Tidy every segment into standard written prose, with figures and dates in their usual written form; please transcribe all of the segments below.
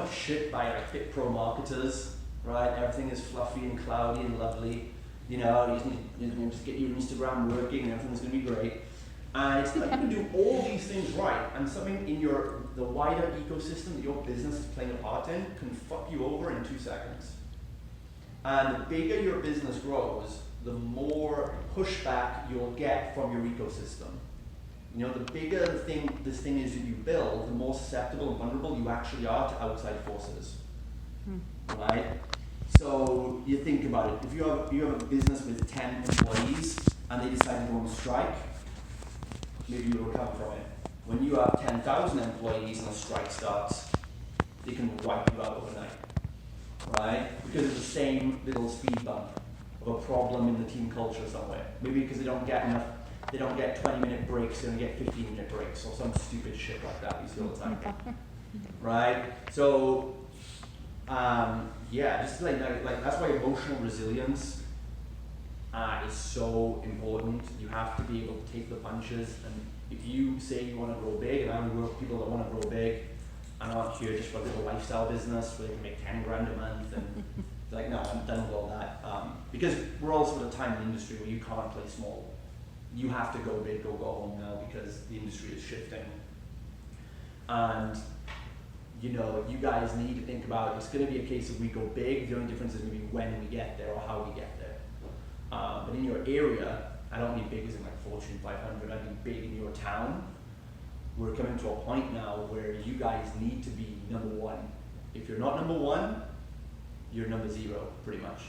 much shit by like fitpro marketers, right? Everything is fluffy and cloudy and lovely. You know, you just need to get your Instagram working and everything's going to be great. And it's like you can do all these things right, and something in the wider ecosystem that your business is playing a part in can fuck you over in 2 seconds. And the bigger your business grows, the more pushback you'll get from your ecosystem. You know, the bigger this thing is that you build, the more susceptible and vulnerable you actually are to outside forces, right? So you think about it. If you have a business with 10 employees and they decide to go on strike, maybe you'll recover from it. When you have 10,000 employees and a strike starts, they can wipe you out overnight, right? Because it's the same little speed bump of a problem in the team culture somewhere. Maybe because they don't get 20-minute breaks, they only get 15-minute breaks, or some stupid shit like that you see all the time, right? So, yeah, just like that's why emotional resilience is so important. You have to be able to take the punches, and if you say you want to grow big, and I only work with people that want to grow big, and aren't here just for a little lifestyle business where they can make 10 grand a month, and they're like, no, I'm done with all that. Because we're also at a time in the industry where you can't play small. You have to go big or go home now because the industry is shifting. And you know, you guys need to think about, it's going to be a case of we go big, the only difference is maybe when we get there or how we get there. But in your area, I don't mean big as in like Fortune 500, I mean big in your town. We're coming to a point now where you guys need to be number one. If you're not number one, you're number 0, pretty much,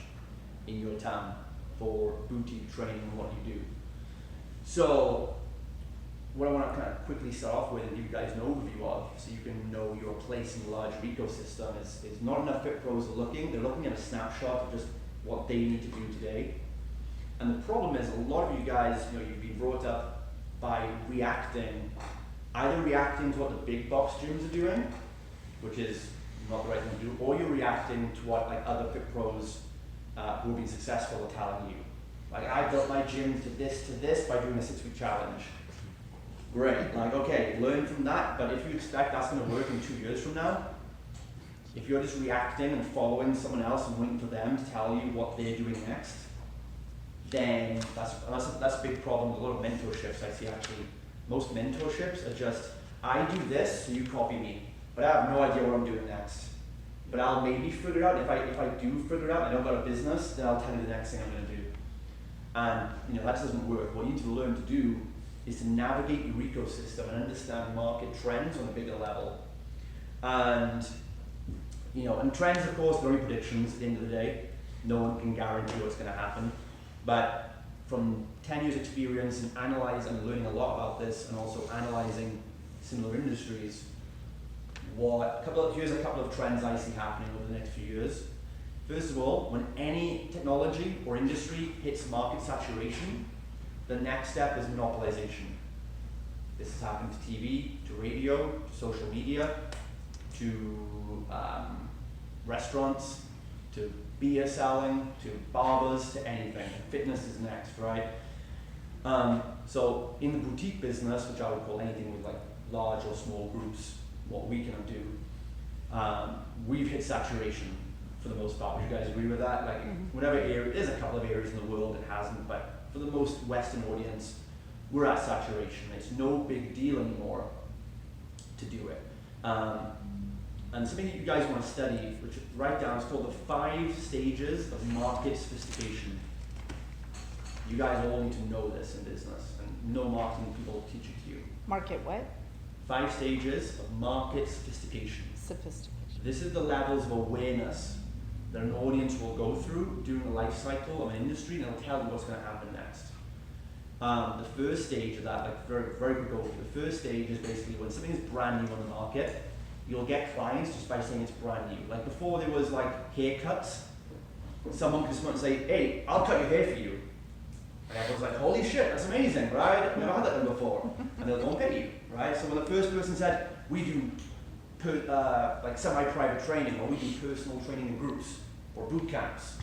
in your town for boutique training and what you do. So, what I want to kind of quickly start off with and give you guys an overview of, so you can know your place in the larger ecosystem, is not enough fit pros are looking. They're looking at a snapshot of just what they need to do today. And the problem is, a lot of you guys, you know, you've been brought up by either reacting to what the big box gyms are doing, which is not the right thing to do, or you're reacting to what like other fit pros who have been successful are telling you. Like, I built my gym to this by doing a 6-week challenge. Great, like, okay, learn from that, but if you expect that's going to work in 2 years from now, if you're just reacting and following someone else and waiting for them to tell you what they're doing next, then that's a big problem with a lot of mentorships I see actually. Most mentorships are just, I do this, so you copy me, but I have no idea what I'm doing next. But I'll maybe figure it out. If I do figure it out and I don't got a business, then I'll tell you the next thing I'm going to do. And you know, that doesn't work. What you need to learn to do is to navigate your ecosystem and understand market trends on a bigger level. And you know, and trends, of course, they're only predictions at the end of the day. No one can guarantee what's going to happen. But from 10 years experience and learning a lot about this, and also analyzing similar industries, here's a couple of trends I see happening over the next few years. First of all, when any technology or industry hits market saturation, the next step is monopolization. This has happened to TV, to radio, to social media, to restaurants, to beer selling, to barbers, to anything. Fitness is next, right? So in the boutique business, which I would call anything with like large or small groups, what we can do, we've hit saturation for the most part. Would you guys agree with that? Like, whatever area, there's a couple of areas in the world that hasn't, but for the most Western audience, we're at saturation. It's no big deal anymore to do it. And something that you guys want to study, which write down, is called the 5 stages of market sophistication. You guys all need to know this in business, and no marketing people will teach it to you. Market what? 5 stages of market sophistication. Sophistication. This is the levels of awareness that an audience will go through during the life cycle of an industry, and it'll tell you what's going to happen next. The first stage of that, like very, very quick overview, the first stage is basically when something is brand new on the market, you'll get clients just by saying it's brand new. Like before there was like haircuts, someone could come and say, hey, I'll cut your hair for you. And everyone's like, holy shit, that's amazing, right? I've never had that done before. And they'll go and pay you, right? So when the first person said, we do like semi-private training, or we do personal training in groups, or boot camps.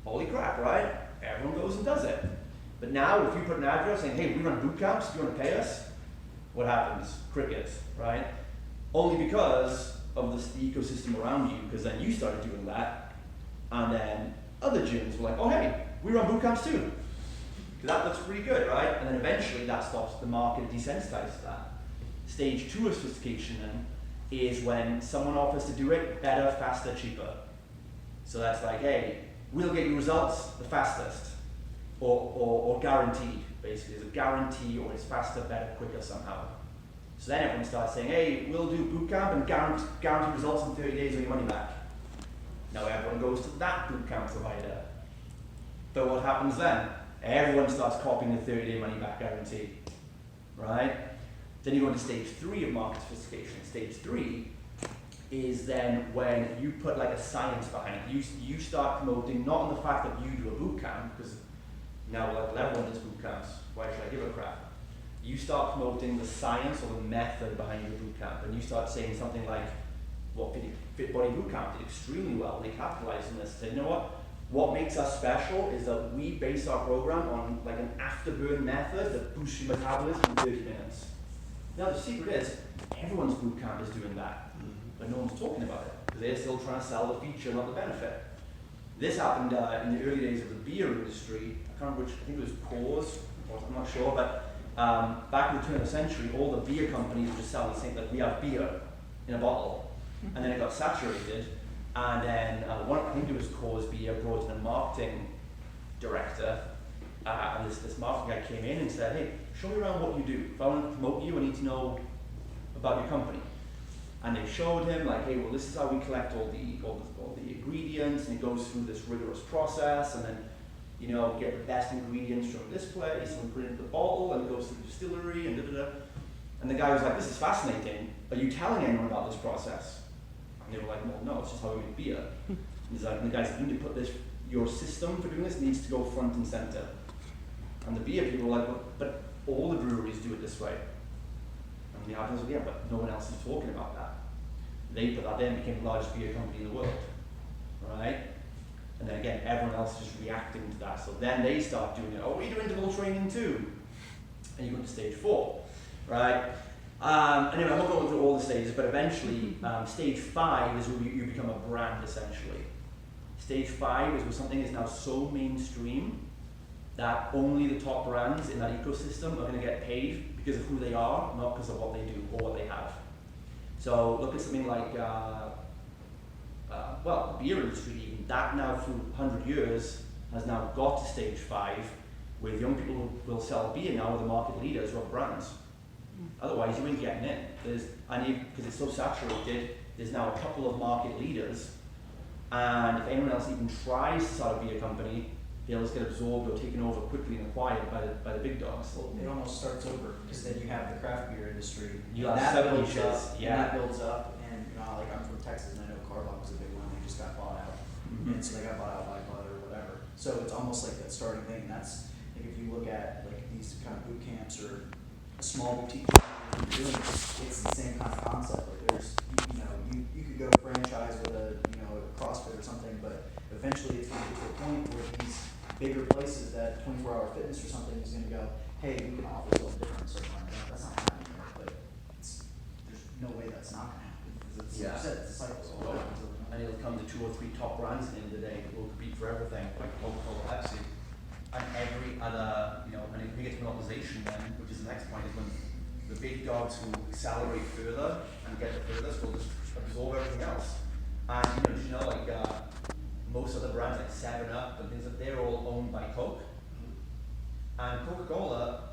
Holy crap, right? Everyone goes and does it. But now, if you put an advert saying, hey, we run boot camps, do you want to pay us? What happens? Crickets, right? Only because of the ecosystem around you, because then you started doing that, and then other gyms were like, oh hey, we run boot camps too. That looks pretty good, right? And then eventually that stops the market desensitizes that. Stage 2 of sophistication then is when someone offers to do it better, faster, cheaper. So that's like, hey, we'll get you results the fastest, or guaranteed, basically. It's a guarantee, or it's faster, better, quicker somehow. So then everyone starts saying, hey, we'll do boot camp and guarantee results in 30 days or your money back. Now everyone goes to that boot camp provider. But what happens then? Everyone starts copying the 30-day money back guarantee, right? Then you go into stage 3 of market sophistication. Stage 3 is then when you put like a science behind it. You start promoting not on the fact that you do a boot camp, because now like everyone does boot camps, why should I give a crap? You start promoting the science or the method behind your boot camp, and you start saying something like, what Fit Body Boot Camp did extremely well. They capitalized on this. Said, you know what makes us special is that we base our program on like an afterburn method that boosts your metabolism in 30 minutes. Now the secret is, everyone's boot camp is doing that, but no one's talking about it, because they're still trying to sell the feature, not the benefit. This happened in the early days of the beer industry. I can't remember which, I think it was Coors, or I'm not sure, but back in the turn of the century, all the beer companies were just selling the same, like we have beer in a bottle, and then it got saturated, and then I think it was Coors Beer brought in a marketing director, and this marketing guy came in and said, hey, show me around what you do. If I want to promote you, I need to know about your company. And they showed him like, hey, well, this is how we collect all the ingredients, and it goes through this rigorous process, and then, you know, get the best ingredients from this place, and we put it into the bottle, and it goes to the distillery, and da-da-da. And the guy was like, this is fascinating. Are you telling anyone about this process? And they were like, well, no, it's just how we make beer. And he's like, and the guy said, you need to put this, your system for doing this needs to go front and center. And the beer people were like, well, but all the breweries do it this way. And the argument was, yeah, but no one else is talking about that. They put that in, became the largest beer company in the world, right? And then again, everyone else is just reacting to that. So then they start doing it. Oh, we do interval training too. And you go to stage 4, right? Anyway, I'm not going through all the stages, but eventually, stage 5 is where you become a brand, essentially. Stage 5 is where something is now so mainstream that only the top brands in that ecosystem are going to get paid because of who they are, not because of what they do or what they have. So look at something like, well, the beer industry, even that now through 100 years has now got to stage 5, where young people who will sell beer now are the market leaders or brands. Otherwise, you ain't getting in. Because it's so saturated, there's now a couple of market leaders, and if anyone else even tries to start a beer company, they'll just get absorbed or taken over quickly and acquired by the big dogs. Well, it almost starts over, because then you have the craft beer industry. You have that builds sabotages, up, yeah. And that builds up, and you know, like I'm from Texas, and I know Carlock was a big one. They just got bought out, and so they got bought out by Bud or whatever. So it's almost like that starting thing. And that's, like, if you look at like these kind of boot camps or a small boutique doing, it's the same kind of concept. Like there's, you could go franchise with a CrossFit or something, but eventually it's going to get to a point where these bigger places, that 24-hour fitness or something, is going to go, hey, we can offer something different. So that's not happening here, but there's no way that's not going to happen, because it's, like you said, it's a cycle. So Well, and it'll come to 2 or 3 top brands at the end of the day that will compete for everything, like Coca-Cola, Pepsi, and every other, and if we get to monopolization then, which is the next point, is when the big dogs who accelerate further and get the furthest will just absorb everything else. And like most other brands like 7-Up and things like they're all owned by Coke. And Coca-Cola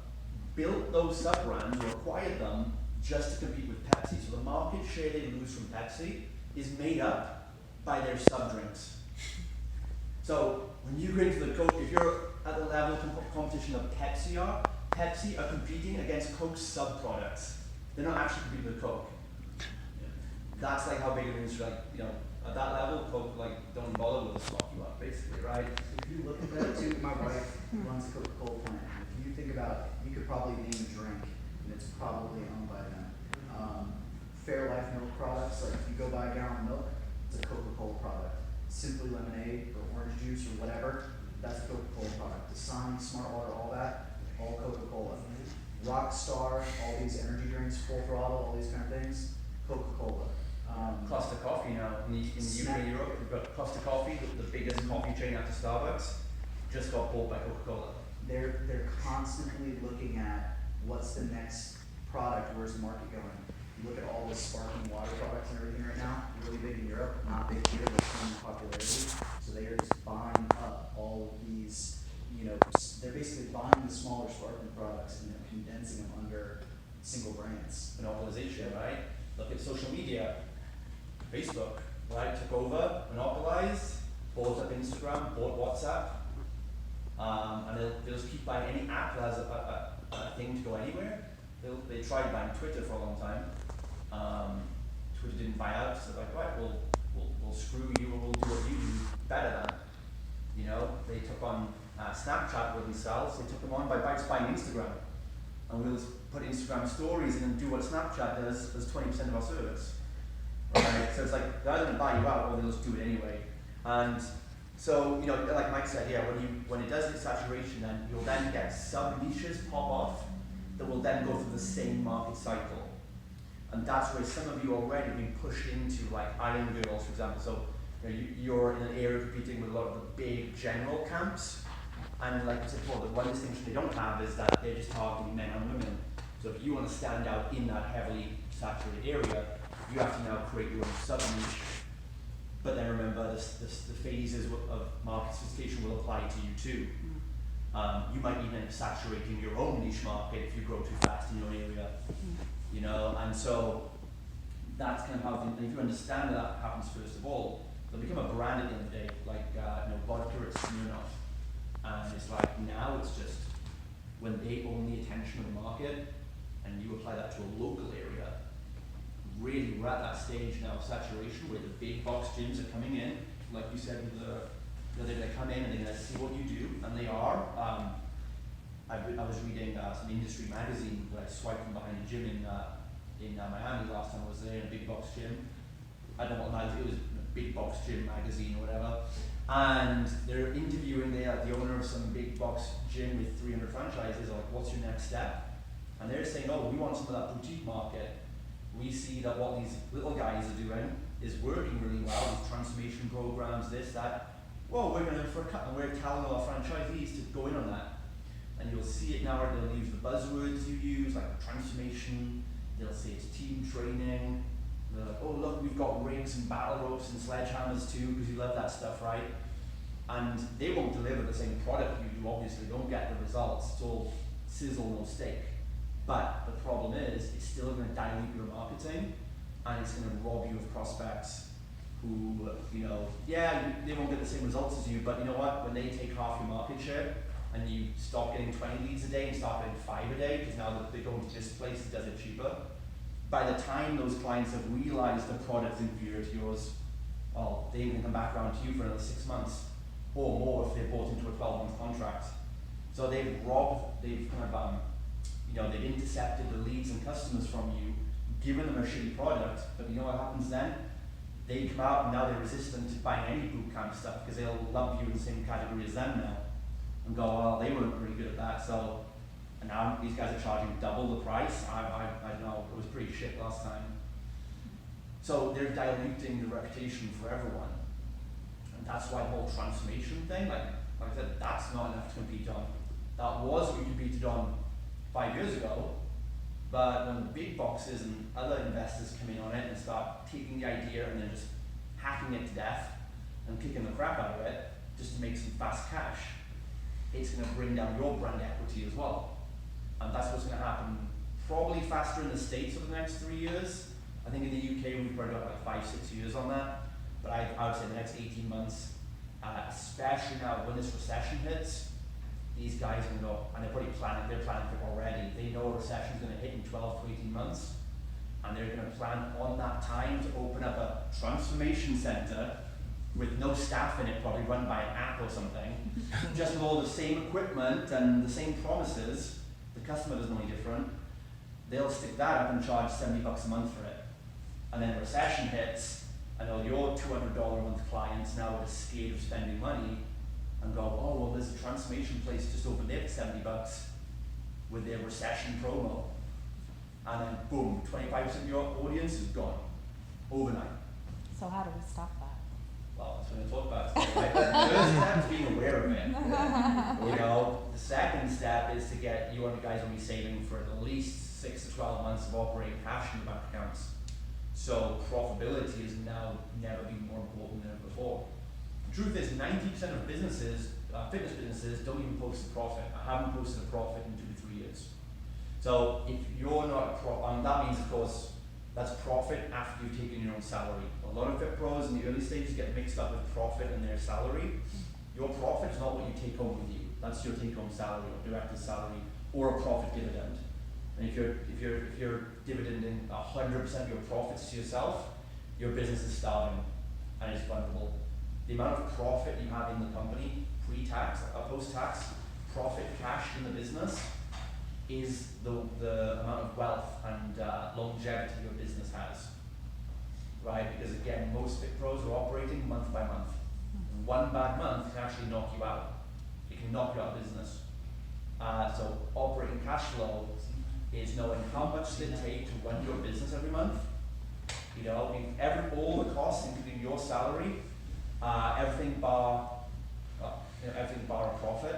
built those sub-brands or acquired them just to compete with Pepsi. So the market share they lose from Pepsi is made up by their sub-drinks. So when you go into the Coke, if you're at the level of competition of Pepsi are competing against Coke's sub-products. They're not actually competing with Coke. That's like how big it is, like, at that level, Coke, like, don't bother with the stock you up, basically, right? If you look at that too, my wife runs a Coca-Cola plant. If you think about it, you could probably name a drink, and it's probably owned by them. Fairlife milk products, like if you go buy a gallon of milk, it's a Coca-Cola product. Simply Lemonade or orange juice or whatever, that's a Coca-Cola product. Dasani, Smart Water, all that, all Coca-Cola. Rockstar, all these energy drinks, Full Throttle, all these kind of things, Coca-Cola. Costa Coffee now in the UK and Europe. We've got Costa Coffee, the biggest coffee chain after Starbucks, just got bought by Coca-Cola. They're constantly looking at what's the next product, where's the market going. You look at all the sparkling water products and everything right now, really big in Europe, not big here, but in popularity. So they are just buying up all of these, they're basically buying the smaller sparkling products and they're condensing them under single brands. Monopolization, right? Look at social media. Facebook, right, took over, monopolized, bought up Instagram, bought WhatsApp, and they'll just keep buying any app that has a thing to go anywhere. They tried buying Twitter for a long time. Twitter didn't buy out, so they're like, right, we'll screw you, or we'll do what you do better than. They took on Snapchat wouldn't sell, so they took them on by buying Instagram. And we'll just put Instagram stories in and do what Snapchat does as 20% of our service. Right? So it's like, they're either going to buy you out or they'll just do it anyway. And so, like Mike said, yeah, when it does hit saturation, then you'll then get sub-niches pop off that will then go through the same market cycle. And that's where some of you already have been pushed into, like Iron Girls, for example. So you're in an area competing with a lot of the big general camps. And like I said before, the one distinction they don't have is that they're just targeting men and women. So if you want to stand out in that heavily saturated area, you have to now create your own sub-niche. But then remember, the phases of market sophistication will apply to you too. You might even end up saturating your own niche market if you grow too fast in your area. And so that's kind of how, if you understand that happens first of all, they'll become a brand at the end of the day, like vodka at Smirnoff. And it's like, now it's just, when they own the attention of the market, and you apply that to a local area, really we're at that stage now of saturation where the big box gyms are coming in, like you said, they're going to come in and they're going to see what you do, and they are. I was reading some industry magazine that I swiped from behind a gym in Miami last time I was there, in a big box gym. I don't know what magazine, it was a big box gym magazine or whatever. And they're interviewing the owner of some big box gym with 300 franchises, like, what's your next step? And they're saying, oh, we want some of that boutique market. We see that what these little guys are doing is working really well, these transformation programs, this, that. Well, we're going to for a cut, and we're telling all our franchisees to go in on that. And you'll see it now, they'll use the buzzwords you use, like transformation, they'll say it's team training. They're like, oh look, we've got rigs and battle ropes and sledgehammers too, because you love that stuff, right? And they won't deliver the same product you do, obviously, don't get the results, it's all sizzle, no steak. But the problem is, it's still going to dilute your marketing, and it's going to rob you of prospects who, they won't get the same results as you, but you know what, when they take half your market share, and you stop getting 20 leads a day and start getting 5 a day, because now they go to this place that does it cheaper, by the time those clients have realized the product is inferior to yours, well, they can come back around to you for another 6 months or more if they're bought into a 12-month contract. So they've they've intercepted the leads and customers from you, given them a shitty product, but you know what happens then? They come out and now they're resistant to buying any boot camp stuff because they'll lump you in the same category as them now and go, well, they weren't pretty good at that, so, and now these guys are charging double the price. I know, it was pretty shit last time. So they're diluting the reputation for everyone. And that's why the whole transformation thing, like I said, that's not enough to compete on. That was what we competed on 5 years ago, but when the big boxes and other investors come in on it and start taking the idea and then just hacking it to death and kicking the crap out of it just to make some fast cash, it's going to bring down your brand equity as well. And that's what's going to happen probably faster in the States over the next 3 years. I think in the UK we've probably got like 5-6 years on that, but I would say the next 18 months, especially now when this recession hits, these guys are going to go, and they're planning for it already. They know a recession is going to hit in 12 to 18 months, and they're going to plan on that time to open up a transformation center with no staff in it, probably run by an app or something, just with all the same equipment and the same promises. The customer doesn't know any different. They'll stick that up and charge $70 a month for it. And then recession hits, and all your $200 a month clients now are scared of spending money and go, oh, well, there's a transformation place just over there for $70 with their recession promo. And then boom, 25% of your audience is gone. overnight. So how do we stop that? Well, that's what I talk about today, right? The first step is being aware of it. You know, the second step is to get you and the guys will be saving for at least 6 to 12 months of operating cash in your bank accounts. So profitability has now never been more important than ever before. The truth is 90% of businesses, fitness businesses, don't even post a profit. I haven't posted a profit in 2 to 3 years. So if you're not that means of course that's profit after you've taken your own salary. A lot of fit pros in the early stages get mixed up with profit and their salary. Your profit is not what you take home with you. That's your take home salary or director's salary or a profit dividend. And if you're dividending 100% of your profits to yourself, your business is starving and it's vulnerable. The amount of profit you have in the company, pre-tax, post-tax, profit cash in the business is the amount of wealth and longevity your business has, right? Because again, most fit pros are operating month by month. One bad month can actually knock you out. It can knock you out of business. So operating cash flow is knowing how much does it take to run your business every month. You know, all the costs, including your salary, everything bar a profit.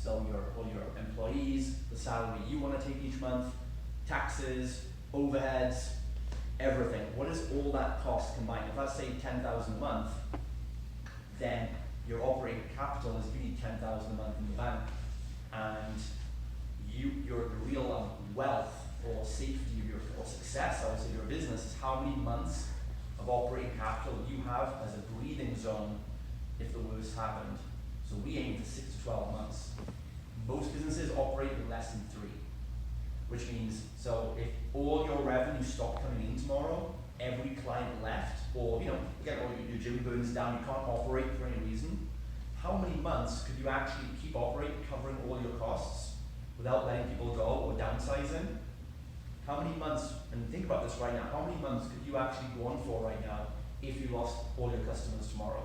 So all your employees, the salary you want to take each month, taxes, overheads, everything. What does all that cost combined? If that's say $10,000 a month, then your operating capital is you need $10,000 a month in the bank, and your real wealth or safety or success, I would say, your business is how many months of operating capital you have as a breathing zone if the worst happened. So we aim for 6 to 12 months. Most businesses operate in less than 3, which means, so if all your revenue stopped coming in tomorrow, every client left, or again, all your gym burns down, you can't operate for any reason, how many months could you actually keep operating, covering all your costs without letting people go or downsizing? How many months, and think about this right now, how many months could you actually go on for right now if you lost all your customers tomorrow?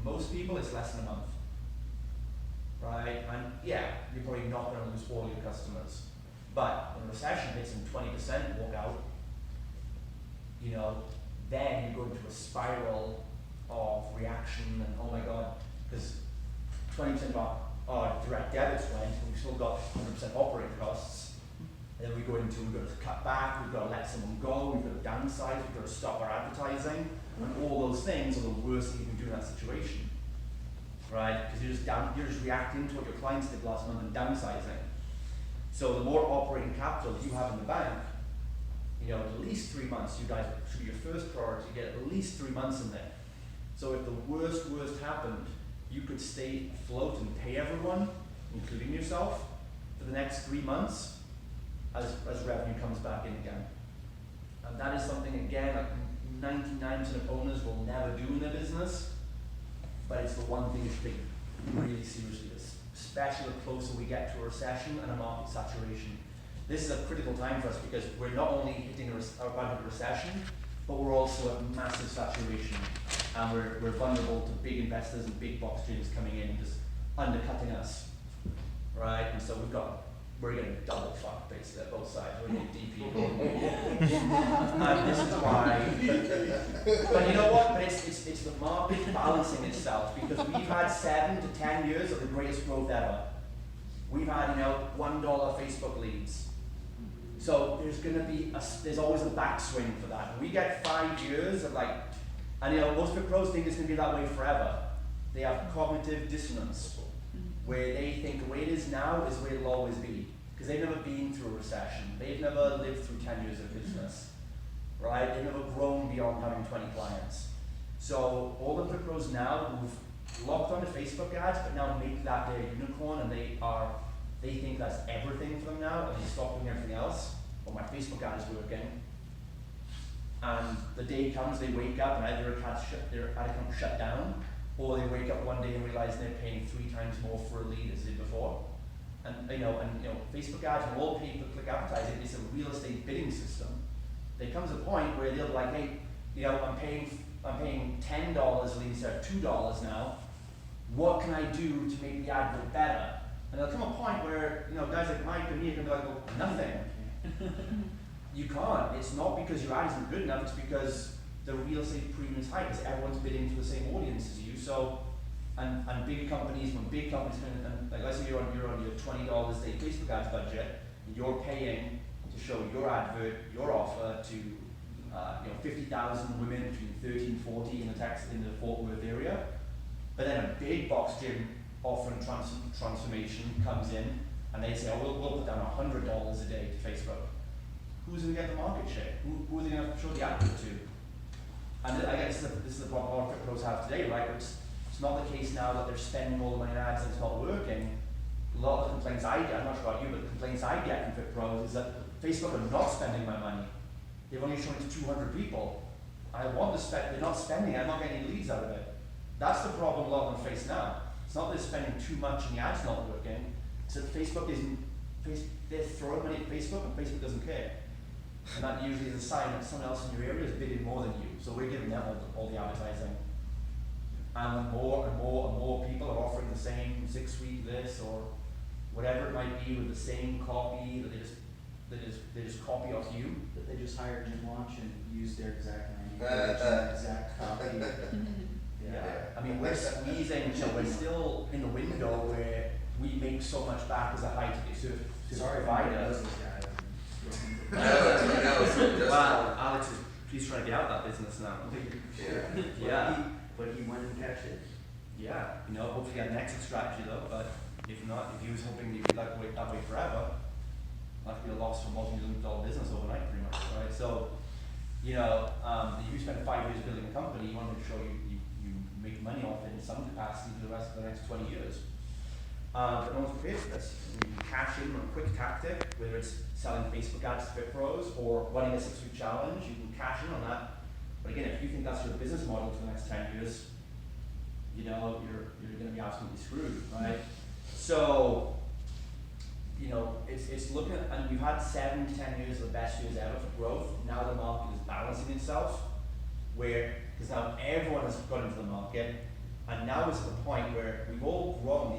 Most people, it's less than a month. Right? And yeah, you're probably not going to lose all your customers. But when a recession hits and 20% walk out, then you go into a spiral of reaction and oh my God, because 20% of our direct debits went, and we've still got 100% operating costs. And then we've got to cut back, we've got to let someone go, we've got to downsize, we've got to stop our advertising, and all those things are the worst thing you can do in that situation. Right? Because you're just reacting to what your clients did last month and downsizing. So the more operating capital you have in the bank, at least 3 months, you guys should be your first priority, get at least 3 months in there. So if the worst happened, you could stay afloat and pay everyone, including yourself, for the next 3 months as revenue comes back in again. And that is something, again, like 99% of owners will never do in their business. But it's the one thing you should take really seriously, especially the closer we get to a recession and a market saturation. This is a critical time for us because we're not only hitting a recession, but we're also at massive saturation, and we're vulnerable to big investors and big box gyms coming in and just undercutting us, right? And so we're getting double fucked basically at both sides. We're getting DP. And this is why. But you know what? But it's the market balancing itself, because we've had 7 to 10 years of the greatest growth ever. We've had $1 Facebook leads. So there's always a backswing for that. We get 5 years of and most fit pros think it's going to be that way forever. They have cognitive dissonance, where they think the way it is now is the way it'll always be. Because they've never been through a recession. They've never lived through 10 years of business, right? They've never grown beyond having 20 clients. So all the fit pros now who've locked onto Facebook ads, but now make that their unicorn, and they think that's everything for them now, and they stop doing everything else. Well, my Facebook ad is working. And the day comes, they wake up and either their ad account shut down, or they wake up one day and realize they're paying 3 times more for a lead as they did before. And Facebook ads and all pay-per-click advertising is a real estate bidding system. There comes a point where they'll be like, hey, I'm paying $10 lead instead of $2 now. What can I do to make the ad look better? And there'll come a point where guys like Mike and me can be like, well, nothing. you can't. It's not because your ad isn't good enough, it's because the real estate premium is high, because everyone's bidding for the same audience as you. So, and big companies, when big companies come in, and like let's say you're on your $20 a day Facebook ads budget, and you're paying to show your advert, your offer to 50,000 women between 13 and 40 in the Fort Worth area. But then a big box gym offering transformation comes in, and they say, oh, we'll put down $100 a day to Facebook. Who's going to get the market share? Who are they going to show the advert to? And I guess this is the problem a lot of fitpros have today, right? It's not the case now that they're spending all the money on ads and it's not working. A lot of the complaints I get, I'm not sure about you, but the complaints I get from fitpros is that Facebook are not spending my money. They've only shown it to 200 people. I want to spend, they're not spending, I'm not getting any leads out of it. That's the problem a lot of them face now. It's not that they're spending too much and the ad's not working, it's that they're throwing money at Facebook and Facebook doesn't care. And that usually is a sign that someone else in your area is bidding more than you. So we're giving them all the advertising. And more and more people are offering the same 6-week this or whatever it might be with the same copy that they just copy off you. That they just hired Jim Launch and used their exact language, exact copy. Yeah. I mean, we're squeezing, we're still in the window where we make so much back as a high ticket provider. Wow, Alex he's trying to get out of that business now. Yeah. But he went and catch it. Yeah, hopefully get an exit strategy though, but if not, if he was hoping he'd be that way forever, that'd be a loss for multi-million-dollar business overnight pretty much, right? So, if you spend 5 years building a company, you want to make sure you make money off it in some capacity for the rest of the next 20 years. But no one's prepared for this. You can cash in on a quick tactic, whether it's selling Facebook ads to fitpros or running a 6-week challenge, you can cash in on that. But again, if you think that's your business model for the next 10 years, you're going to be absolutely screwed, right? So, it's looking at, and we've had 7 to 10 years of the best years ever for growth. Now the market is balancing itself, because now everyone has got into the market, and now it's at the point where we've all grown.